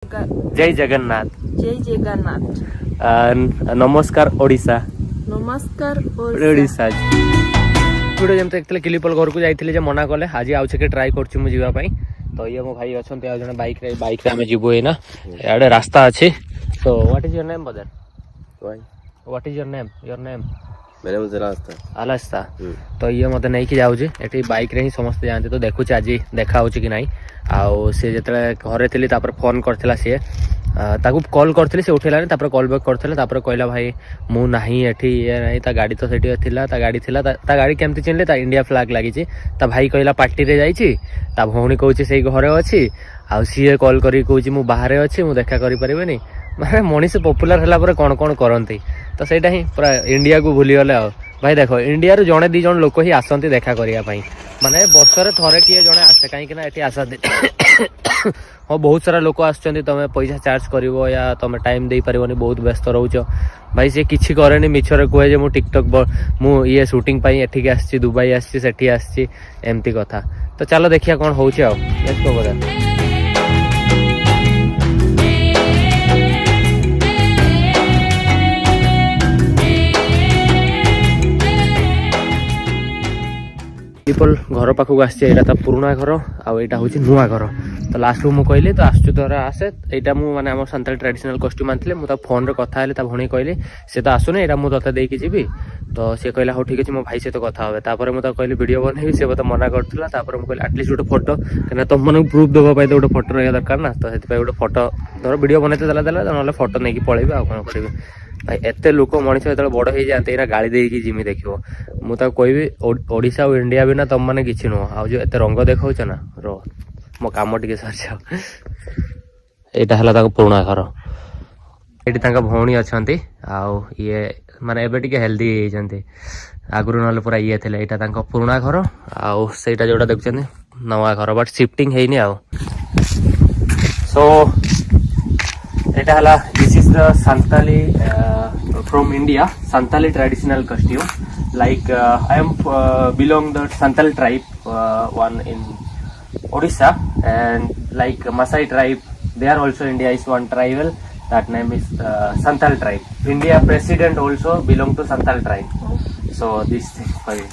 जय जगन्नाथ। जय जगन्नाथ। नमस्कार ओडिशा। नमस्कार ओडिशा। वीडियो जमते देखते किलिपल घर को जाइए जे मना कले आज आउ के ट्राई कर तो ये मो भाई अच्छा जन बाइक रे आम जीवु ना इे रास्ता अच्छे। तो what is your name brother? What is your name? मेरे मुझे रास्ता आलास्ता। तो ये मत नहीं कि जाऊँ ये बाइक रे ही समस्त जाते तो देखुचे आज देखा हो कि नाई आउ सी जो घरे थी फोन करथिला सी ताकू कॉल करथिली से उठेलानी कॉल बैक करथिला कहला भाई मु नाही एठी ये नहीं ता गाड़ी तो सेठी थिला ता गाड़ी केमती चिन्हले ता इंडिया फ्लैग लागी ता भाई कहला पार्टी रे जाइछि ता भौणी कहूछि से घरे अछि आ सी कॉल करी कहूछि मु बाहर अछि मु देखा करि परिबेनी माने मनीष पॉपुलर हला पर कोन कोन करंती तो सेटा ही पूरा इंडिया को भूली गले आ भाई देखो इंडिया रू जड़े दी जन लोक ही आसती देखा करने माने वर्ष थरे किए जड़े आसे कहीं आस हाँ बहुत सारा लोक आसुँच तुम पैसा चार्ज कर या तुम टाइम दे पारनी बहुत व्यस्त रोच भाई सी किसी करे मिछरे कहे मु टिकटक मु ये शूटिंग एठिक आसी दुबई आसी एमती कथा तो चलो देखिए कौन हो पीपल घर पाखक आसा पुराणा घर आईटा हूँ नुआ घर तो लास्ट को मुझे कहली तो आसु तो आसे यहाँ मुझे आम सान्ताल ट्रेडिशनल कस्ट्यूम आनी मुझे फोन रे कथा है भौणी कहली से तो आसुनी यहाँ मुझे तोते देकी जी तो सी कहला हाँ ठीक अच्छे मो भाई सहित कथा हे मुझे कहली वीडियो बनैबी सी मत मना करता मुझे आटलिस्ट गोटे फोटो कहीं तुम मन प्रूफ देवाई तो गोटे फोटो रहा दरकार ना तो से गोटे फोटो धर वीडियो बनते देला ना फोटो नहीं पलैबी आ कौन करी भाई एत लोक मनीष जो बड़ हो जाते गाड़ी देकी जिमी देख मुझे कहबी ओडिशा और इंडिया भी ना तुम मैंने किसी नुह आ जो एत रंग देखा ना रो मो कम टे सर यहाँ है पुराणा घर ये भौणी अच्छा ये माने एबे टिके हेल्दी होती आगुरी ना पूरा ये थे यहाँ पुराणा घर आउ से जोटा देखुं नवा घर बट शिफ्टिंग है आउ सो यहाँ this is the Santali from India Santali traditional costume like I am belong the Santal tribe one in Odisha and like Masai tribe they are also India is one tribal that name is Santal tribe. India president also belong to Santal tribe. So this thing for you.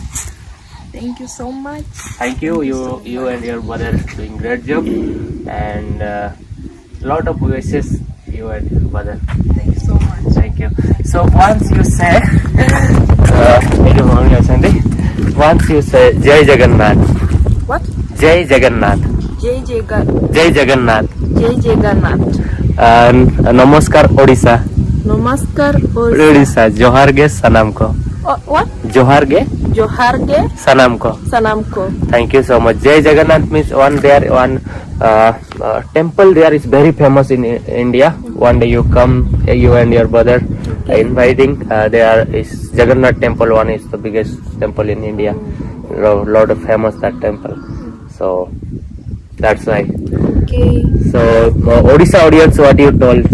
Thank you so much. Thank you. You and your brother doing great job and lot of wishes you and your brother. Thank you so much. Thank you. So once you say once you say Jai Jagannath. What? जय जगन्नाथ। जय जगन्नाथ। जय जगन्नाथ। जय जगन्नाथ। नमस्कार ओडिशा। नमस्कार ओडिशा। जोहार गे सनाम को। What? जोहार गे सनाम को। सनाम को। Thank you so much. Jai Jagannath means one temple there is very famous in India. One day you come, you and your brother inviting. There is Jagannath temple. One is the biggest temple in India. Lot of famous that temple. So that's why. Okay. So Odisha audience, what you told?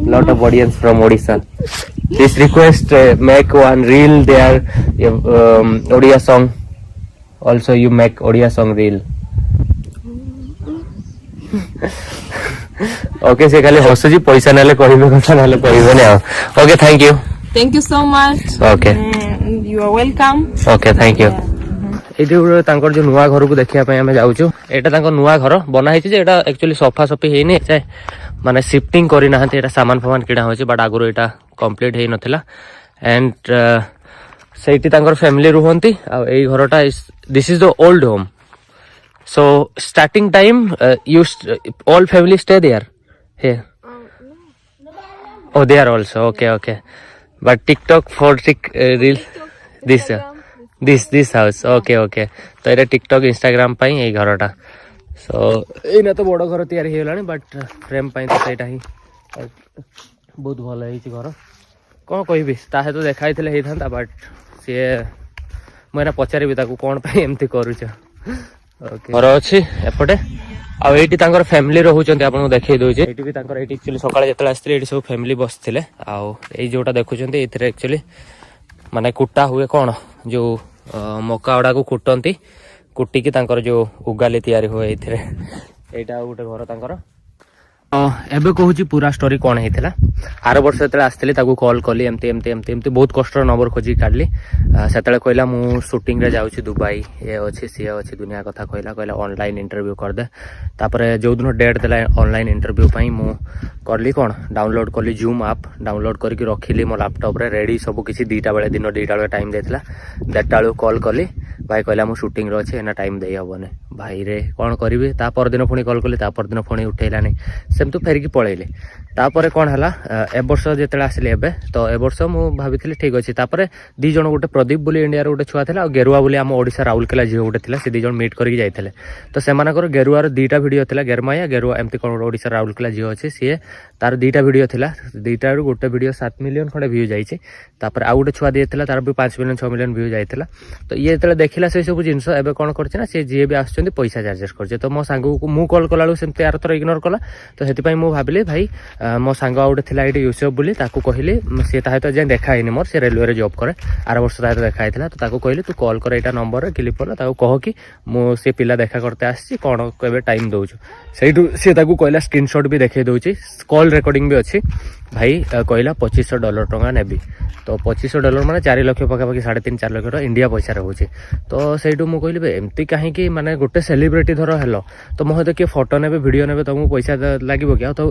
Lot of audience from Odisha. This request make one reel there. Odia song. Also you make Odia song reel. Okay, से खाली हसुजी पैसा नाले कहबे कथा नाले कहबे ना. Okay, thank you. Thank you so much. Okay. You are welcome. Okay, thank you. ये जो नुआ घर को देखा आम जाऊँ यहाँ नुआ घर बना एक्चुअली सफा सफी है नहीं माने शिफ्टिंग करना सामान फामान किଣା हो बट आगुरी यहाँ कंप्लीट हो नाला एंड से फैमिली रुहती आई घरटा this is the old home so starting time you all family stay there here oh they are also okay but TikTok for reel this house okay तो ये TikTok Instagram पाई यही घरटा सो ये तो बड़ घर तैयारी हो गलानी बट फ्रेम पाई तो सेटा ही बहुत भल है घर कौन कहबी ताहे तो देखाई होता बट सी मुझे पचारि कौन एमती करुच घर अच्छी एपटे आईटी फैमिली रोचे आपको देखई दूसरे ये भी एक्चुअली सकाଳେ ଯେତେବେଳେ ଆସିଥିଲେ ଏଠି सब फैमिली बसते आउ जोटा देखुं एक्चुअली माने कुटा हुए कौन जो मका गुड़ा को कुटती कुटिकी जो उगाली तैयारी हुए यहाँ गोटे घर एबे कहूँ पूरा स्टोरी कौन होता आर वर्ष जो आसती कॉल कली एमती एमती एमती एमती बहुत कष्ट नंबर खोजी काढ़ी से कहला मु शूटिंग रे जाऊँ दुबई ये अच्छी सी अच्छी दुनिया कथा कहला कहला ऑनलाइन इंटरव्यू करदे तापर जो दिन डेट देला ऑनलाइन इंटरव्यू पाई मु करली कौन डाउनलोड कली जूम आप डाउनलोड करके रखिली मो लैपटॉप रे रेडी सब किसी दीटा बेले दिन दीटा बेले टाइम देता देटा बेलू कॉल कली भाई कहला मु शूटिंग रे अच्छे टाइम दे हेबनी भाई रे कौन करी तापर दिन पुणी कॉल कली तापर दिन पुणी उठेलानी सेम तो फेरिकी पलैली तापर कौन है ए वर्ष जो आसली एबे तो ए वर्ष मु भाभी ठीक अच्छे तापर दी जन गोटे प्रदीप बोली इंडिया गोटे छुआ था और गेरुआ बोली आम ओडिशा राउरकेला झील गोटे था से दी जन मीट करके जाते तो सेमानकर गेरुआर दीटा वीडियो था गेरमाया गेरुआ एमती कौन ओडिशा राउरकेला झील अच्छे सी तार दीटा वीडियो था दीटा गोटे वीडियो 7 मिलियन खंडे व्यू जाइए तापर आउ गोटे छुआ दिए तार भी 5 मिलियन 6 मिलियन व्यू जाइए तो ये जो देखला से सब जिन एवं कौन करना सी जी भी आस पैसा चार्जेस कर तो मो सांग को मु कॉल कला सेमती आर थर इग्नोर कला तो से मुझे भाविली भाई मो सांग गोटे थी ये यूसफ बोली कहली सी सहित जाए देखाई मोर से रेलवे जॉब करे आर वर्ष सहित देखाई तो कहली तू कॉल कर यहाँ नंबर क्लिक कर कह कि मुझे पिला देखा करते आसी कौन के टाइम दौचु से कहला स्क्रीनशॉट भी देखा दूसरी कॉल रेकर्डिंग भी अच्छी भाई कहला $2500 टंका नेबी तो $2500 माने 4 लाख पाखापाखि 3.5-4 लाख इंडिया पैसा रोचे तो सहीठू मुझे कहली एमती कहीं माने गोटे सेलिब्रिटी धर हेलो तो मो तो किए फोटो ने भिडियो ने तुमको पैसा लगे कि तो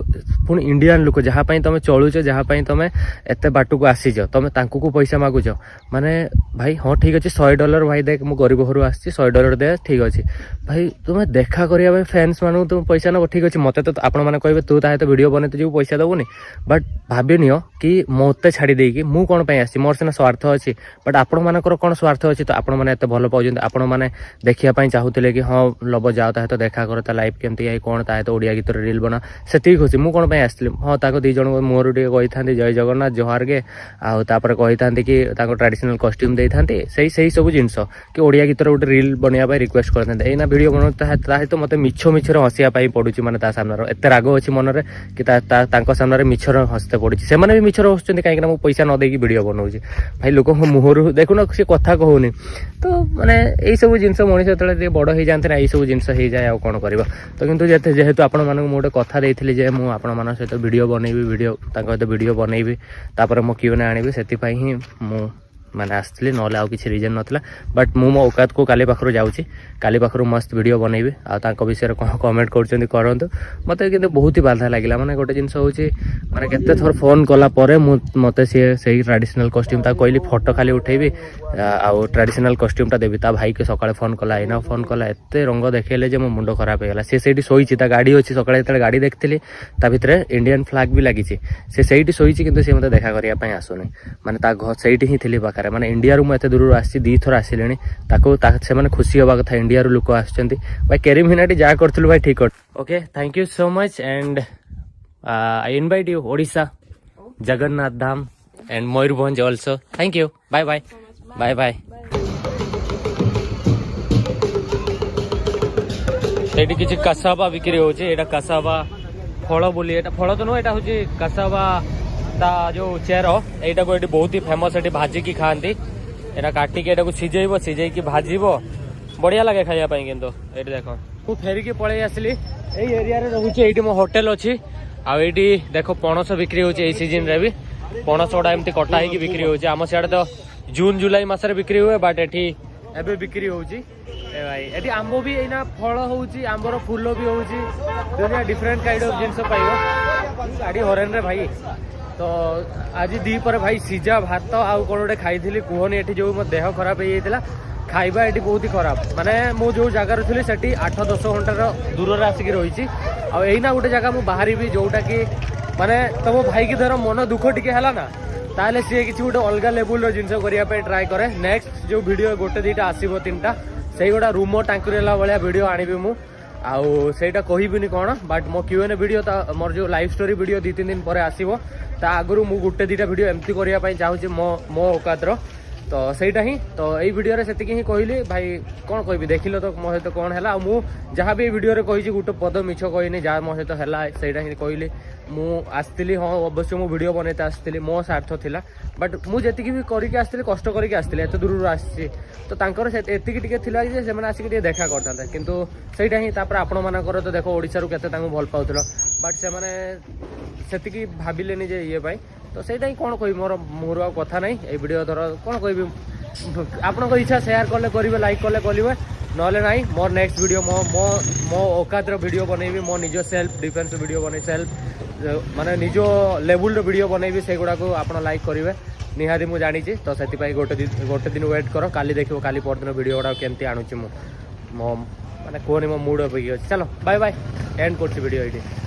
पुणी इंडियान लोक जहाँपाई तुम चलुच जहाँपाई तुम एत बाट को आसीच तुम तांकू पैसा मागुच माने भाई हाँ ठीक अच्छे $100 भाई देख मु गरीब घर आसी $100 दे ठीक अच्छे भाई तुम्हें देखा करने फैंस मानू तुम पैसा नब ठीक अच्छे मत तो आपण मैंने कहे तू ता वीडियो बने जो पैसा दबुनि बट भाभी नियो कि मते छाड़ी देकी मु कौन पे आसी मोर सिना स्वार्थ अच्छी बट आपण मानकर कौन स्वार्थ अच्छी तो आपण मैंने एत भल पाँच आपण मैंने देखा चाहूले कि हाँ लब जाओ ता तो देखा कर ता लाइफ केमती आई कौन ता तो ओडिया गीत रिल बना से खुशी मु कौन पे आसली हाँ ताको दी जन मोर टे कही था जय जगन्नाथ जोहार गे आपर कही था कि ट्रेडिशनल कॉस्ट्यूम दे था से सब जिनस कि ओडिया गीत गोटे रिल बनवाई रिक्वेस्ट करते एना वीडियो बना तो मत मिछ मिछर हसिया पड़ू मैंने सामने एत राग अच्छी मन में कि सामने मिछर हसते पड़ी से भी मिछर हसुँच कहीं मु पैसा न देकी वीडियो बनाऊँ भाई लोक मुहर देखुन सी कथा कहूनी तो माने यही सब जिनस मनीष जो बड़ हो जाते ना यही सब जिनस हो जाए कौन कर तो किंतु जेहेतु आपण मानक गोटे कथा देइथिली जे मु आपण मान सहित वीडियो बनैबी वीडियो तांको सहित वीडियो बनैबी तापर मो क्यूने आनिबी सेति पई ही मु माने आसली ना आउ किसी रिजन नाला बट मु मो औकात को काली पाखरु जाऊँगी काली पाखरु मस्त वीडियो बनैबी आ विषय कौन कमेंट कर करतु मत कि बहुत ही बाधा लगे माने गोटे जिनस हूँ माने केते थर फोन कला मत सी से ट्रेडिशनल कॉस्ट्यूम कहली फोटो खाली उठेबी आउ ट्रेडिशनल कॉस्ट्यूम देवी ता भाई के सकाଳେ फोन कला एना फोन कला एत रंग देखेले जो मो मुंड खराब होगा सी से शोची गाड़ी अच्छी सकाଳେ जो गाड़ी देखी ता भितर इंडियन फ्लैग भी लगी से शोची कि सी मत देखा करने आसुनी माने से ही थी पाखे माने इंडिया रू मुझे दूर आसी 2 थर आसिले से खुशी हवा कथा इंडिया रू लोक आसुँच भाई केरी मिनाटी जहाँ करूँ भाई ठीक okay thank you so much and I invite you Odisha Jagannath Dham and Mayurbhanj also thank you bye bye bye bye सेठी किछि कासाबा बिक्री होचे एटा कासाबा फल बोली एटा फल तो नो एटा होची कासाबा ता जो चेर एटा को एटी बहुत ही फेमस एटी भाजी की खाती एटा काटी के एटा को सिजेइबो सिजेई की भाजीबो बढ़िया लगे खाया पई किंतु एटी देखो मु फेरी के पळे आसली एई एरिया रे रहूची एटी मो होटल अछि आ एटी देखो पणस बिक्री होची एई सीजन रे भी पणस ओडा एमती कटा ही बिक्री होची आम सियाडे तो जून जुलाई मासरे बिक्री हुए बट एटी एबे बिक्री होची ए भाई एटी आंबो भी एना फल होची आंबर फूल भी होची दुनिया डिफरेंट काइंड ऑफ जिंस पाइबो गाड़ी हरेन रे भाई तो आज दी पर भाई सीजा भात आउ कौन गोटे खाई कहनी ये जो मो देह खराब हो खाइबा ये बहुत ही खराब माने मु जो जगार थी से 8-10 घंटार दूर आसिक रही आईना गोटे जगह मुझे बाहर जोटा कि माने तुम भाई की धर मन दुख टी है ना ताले सी किसी गोटे अलग लेवल जिनस करने ट्राए करे नेक्स्ट जो वीडियो गोटे 2टा आसो 3टा से गोटा रूम टांकुरेला भाया वीडियो आनिबी मु आउ सेटा कहबिनी कौन बट मो क्यूएन वीडियो मोर जो लाइव स्टोरी वीडियो 2-3 दिन पर आसो ता आगु मु गोटे 2टा वीडियो एमती करने चाहूँगी मो औकातर तो सहीटा ही तो यही वीडियो से ही कहली भाई कौन कह देखिल तो मो सहित कौन है मु जहाँ भी वीडियो कही गोटे पद मिछ कहनी जहाँ मो सहित है सहीटा ही कहली मुझी हाँ अवश्य मु वीडियो बनईते आसती मो स्वार्थ थिला बट मुझे भी करके आसती कष्ट करके आसती एत दूर आसी तो एतिकी थिला कि से आसिक देखा करते किंतु सहीटा ही आपण मानकर तो देख ओडिशा के भल पाउल बट से सेतिकी भाविलेनि जे ये पाई तो सहीटा ही कौन कह मोर कथा ना ये वीडियो धर कौन कह आपण इच्छा शेयर कले करेंगे लाइक कले करेंगे ना ना मोर नेक्स्ट वीडियो मो मो मो औकातर वीडियो बनईबी मो निज सेल्फ डिफेन्स वीडियो बन सेल्फ माने निज लेवल वीडियो बनईबी से गुड़ा को आप लाइक करेंगे निहाती मुझे जानी तो से गोटे दिन वेट कर काली देखो काली परदिन वीडियो गुड़ा केमती आणुची मो माने कहनी मो मूड अप चलो बाय बाय एंड कर वीडियो ये।